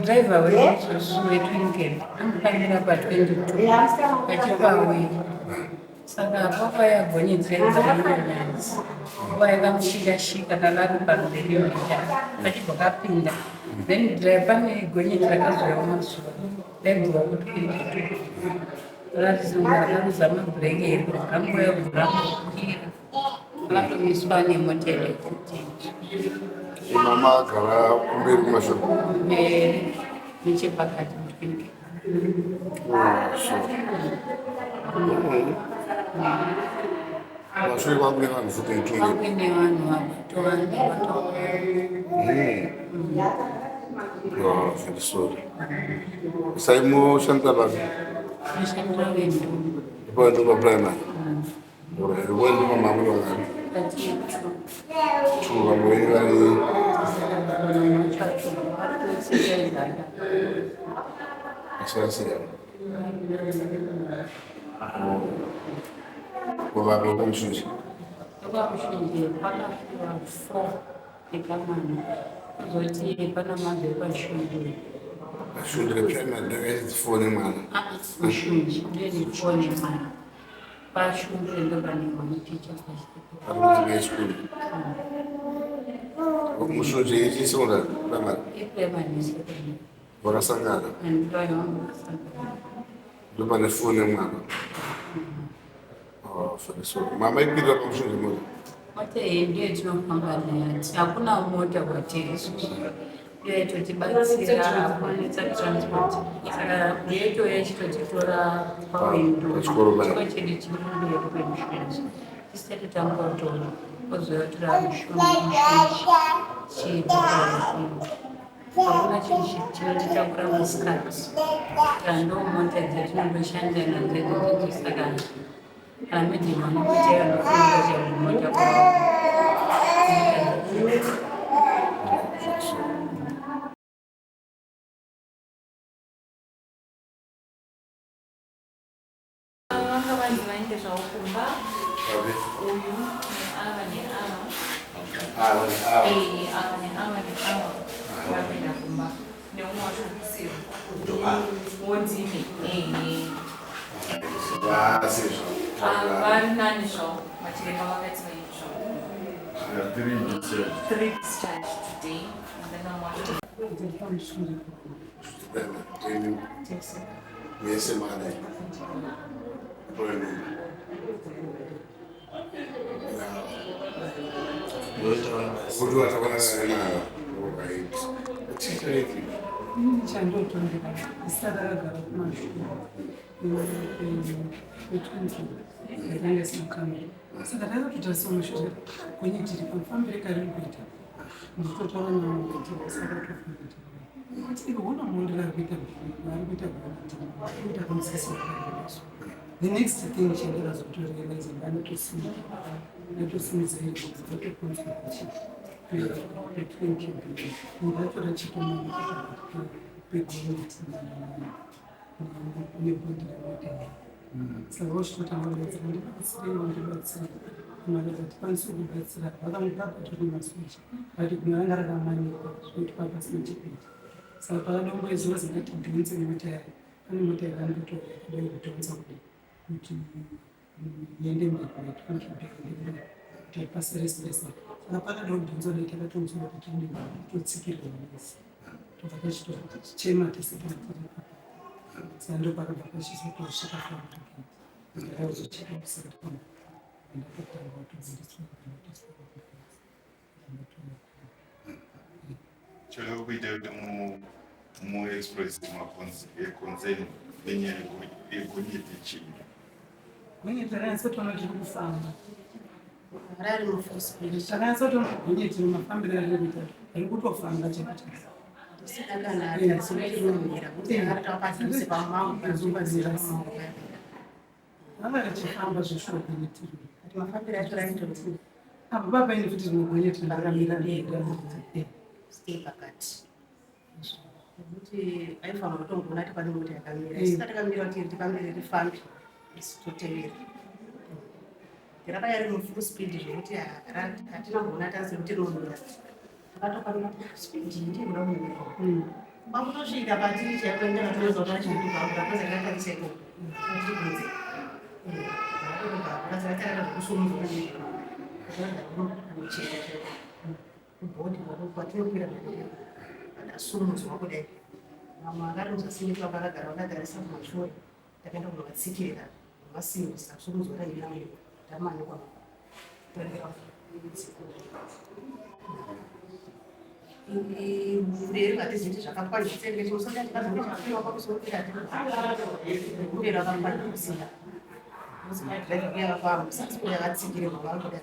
Driver wetu ampangira pa 22 achipawe saka papa yagonyedzera nyanzi vaikamushikashika kalari paruriro pachibva kapinda then driver negonyedzera kazoya mazuva daibhuva kuti ratizonga rakaruza mabhureki eri rambo yaguramukira akatomiswa nemotero yekutengi mama agara kumberi kumashopu mberi nechepakati mutwingi mashure kwakuine vanhu futi mutwingi kwakuine vanhu vakatowanda very sorry saimoshanda basi noshandira vendombi ipandoma primary wendoma mamwe vakani tu vamwe venyu vari asiyasiyana kuvava kwamushunje kwamushunje pakafiwa 4 ekamana kuzoti pana mabve pashundure Shundure Primary ndakazifone mwana mushunje ndezifone mwana pashundure ndobanema muticha Primary School Mushunje ichi sekondari primary iprimary nesekondari vakasangana andivayavakasangana ndopane fone mwana mama ipirira pamushunje moto mota iyi ndiyo tinofamba nayo hakuna mota kwatiri isusu iyo itotibatsira kuwanisa transport saka yeitouya ichitotitora pawendo chikoro chedu chiri mberi kwemushunje tisati tangotora kozoyatora mushunje chiitaaaino hakuna chinhu chinotitakura musikati kando mota dzatinondoshanda nadzo idzodzo saka amedhima nekuti anofunga chamumota kwavo vanhu vaende zvaukumba uyu neava neava ava neava vapinda kumba neumwe wachokusirwa wondime vari nani zvavo machiremba vakati vaini zvavo 3 discharged today and then Yes, man. chandotondera isaragara kumashuri petunzi semukamera saka takatotarisa mushuri kwenye tiri pamufambire kari kuita nditotaura navo kuti vasakatofundira ikuona muondera arikuita vari kuita kuita kamusisi wakaeso the next thing chandakazotorealize ndanotosimudza iri kuti vatokonzwa ndatora chitomana pegometi nebhodhi remodheri saka vochitotangaudza ndibatsirei mari dzatikwanisa kubatsira vakamupapatori masuzhe ati kuno ranga rakamanikwa zvoitwa pasina chekuita saka pakadomboizuva zingati dhunze nemota yayo pane mota yakandotoa yakadai kutonza kuti iende mberi kuti paseresesa saka pakadodhunza dai takatonzwa kuti totsikirwa nesi tobva tachitochema tesepaatiripa saka ndo pakabva pachizotosvika pauzocheka kusati pano ndakatanga kutodzidziswa choda kuita kuti muexpress maconcern nenyaya yegonyeti chii gonyeti rakanyatsotona tiri kufamba rari mufosipiri takanyatsotona gonyeti mafambiro ariri kuita ari kutofamba chekutasa anga richifamba zveshogonetiri apa papaine futi rimwe gonyeti rakamira pakati Kuti aifanira kutombona kuti pane mota yakamira. Isika takamira kuti tikamire rifambi isitotevera. Ndakaya ari full speed zvekuti hatina kuona tazi kuti rinomira. Takatofanira speed ndi munomira. Pakutosvika patiri chakwenda tozoona chiri kubva pazakata tseko. Ndikudzi. Pazakata kusumuka ndi. Bodi kwatinokwira ndasumudzwa kudai mama akarizasimuka vakagara vakagarisa mumashure takaenda kunovatsikira vasimusa kusumudzwa kainamo ndamanikwa mberi vatiziti zvakakwanisa chimusaka tikazongechafiwa pakusoukira mberi vakakwana kusinda yavakatsikire mavakudai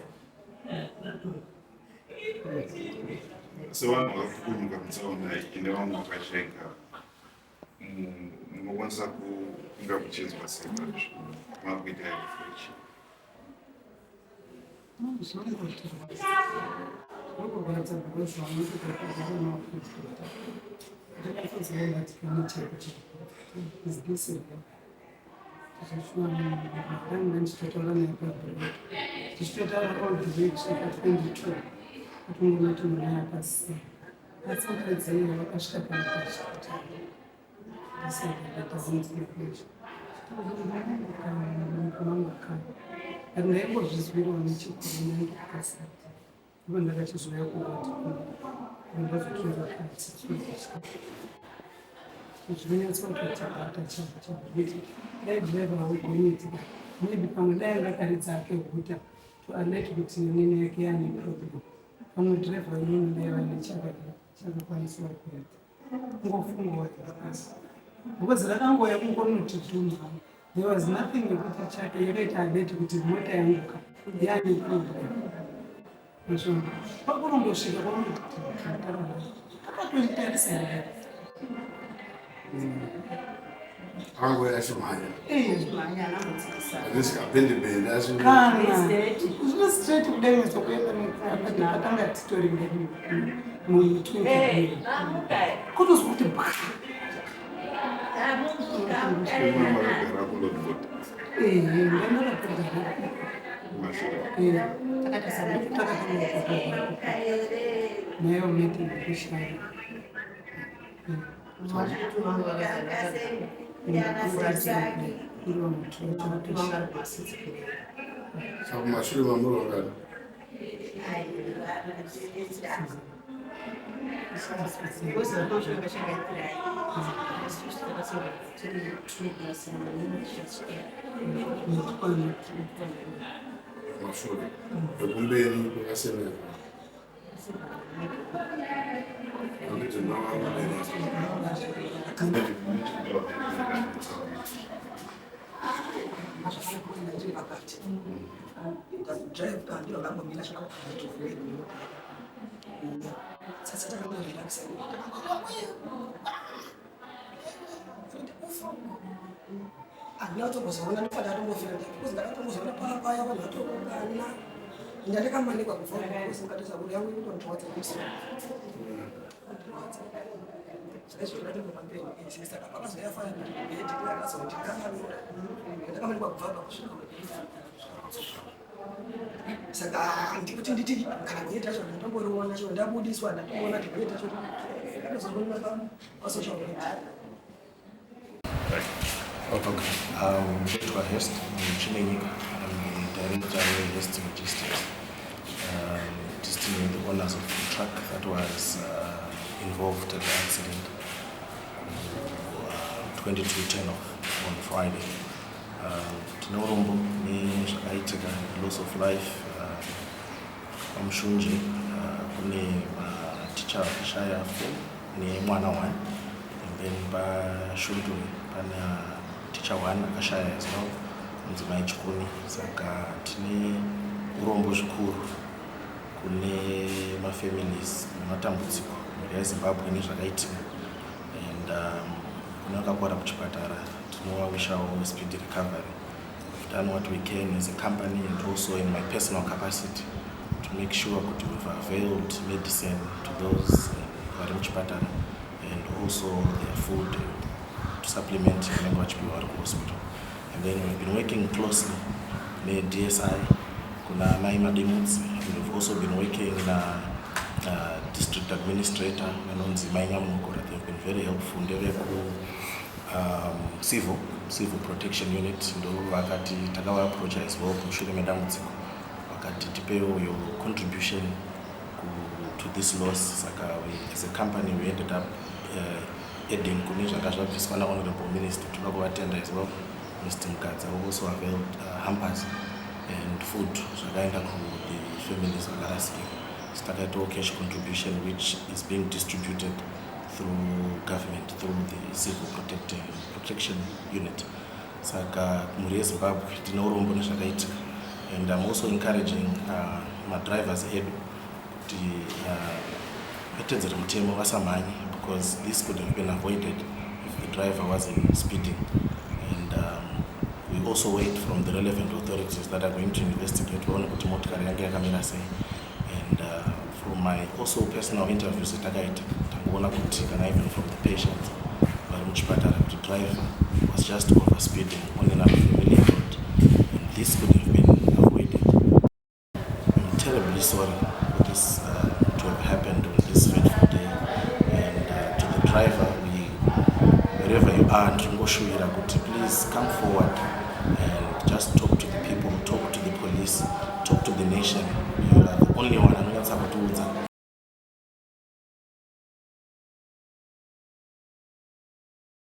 So vanhu vakupfunyuka mutsaona ine vamwe vakashenga munokwanisa kunga muchinzwa sei mazvo makuita reflection Kuti mwana yakasiya asi mukadzaiyo vakasvika panakashita asi ndaingozvizwirawo nechikuru ndaindokasati ipo ndakachizouya kugati ndazotunza zvinonyatsokutotabata chakuti dai dhiraivha wegonyeti maybe pamwe dai ndakaridza ake guta to alert kuti nini yake yane problem pamwe dhiraivha inini dai vane chakakwanisiwa kuita ngofungawo dzakasi because rakangouya kungonotituma there was nothing yekuti chake yakaita alert kuti mota yanguka yane problem pakurongosvika akatoitarisa Ango yachimhanya. Asikapende bende asi. Kana. Zvino straight kudai mezokuenda pakanga titori mberi mu20. Kutozwa kuti Mashure mamurongana. Mashure. Kumbeni kwakasemera. Drive down, you know, I'm sasa kama relax anatombozoona ndifana atombofira because ndakatombozoona paya vanhu vatokungana ndandakamanikwa kufara because ngatiza kuti yangu inotondiwadza kusi saka pakazoyafana ndikazondikana ndakamanikwa kubva pakusvika saka ndikuti nditi kana kuita zvo ndatomboriona cho ndabudiswa ndatomboona kuti kuita cho ndakazongoona pasocial media. Victoria Chitepo Provincial I'm the director of West Logistics. Just the owners of the truck that was involved in the accident 22:10 on Friday. Tinorombo ni zvakaitika loss of life Mushunje kune maticha vakashaya nemwana 1 and then paShundure pana ticha 1 akashaya as well mudzimai chikuni. Saka tine urombo zvikuru kune mafamilies nematambudziko mhuri yeZimbabwe nezvakaitika and kune vakakwara kuchipatara tinovawishawo speedy recovery. We've done what we can as a company and also in my personal capacity to make sure that we've availed medicine to those vari muchipatara and also their food to supplement language people hospital. And then we've been working closely with DSI, kuna Mai Madimutsi. We've also been working with district administrator, Manonzi Nyamajo. They've been very helpful. They've civil protection unit, ndo wakati takawa approach as well kushure medamutsiko wakati tipeo your contribution to this loss. Saka we, as a company, we ended up adding kunisha kashobviswa na honorable minister to attend as well. Mr. Mkadza also availed hampers and food zvakaenda to the families vakarasika. Stakaitawo cash contribution which is being distributed through government, through the civil protection unit. Saka muri yeZimbabwe tine urombo nezvakaitika, and I'm also encouraging my drivers ahead to vatedzere mutemo vasamhanye, because this could have been avoided if the driver wasn't speeding. And we also wait from the relevant authorities that are going to investigate vaone kuti motikari yange yakamira sei. And from my also personal interviews etakaita tangoona kuti kana even from the patients vari muchipatara kuti driver was just overspeeding on an unfamiliar road, and this could have been avoided. I'm terribly sorry for this to have happened on this fateful day, and to the driver, wherever you are, ndingoshuvira kuti please come forward and just talk to the people, talk to the police, talk to the nation. You are the only one anonyatsa kutiudza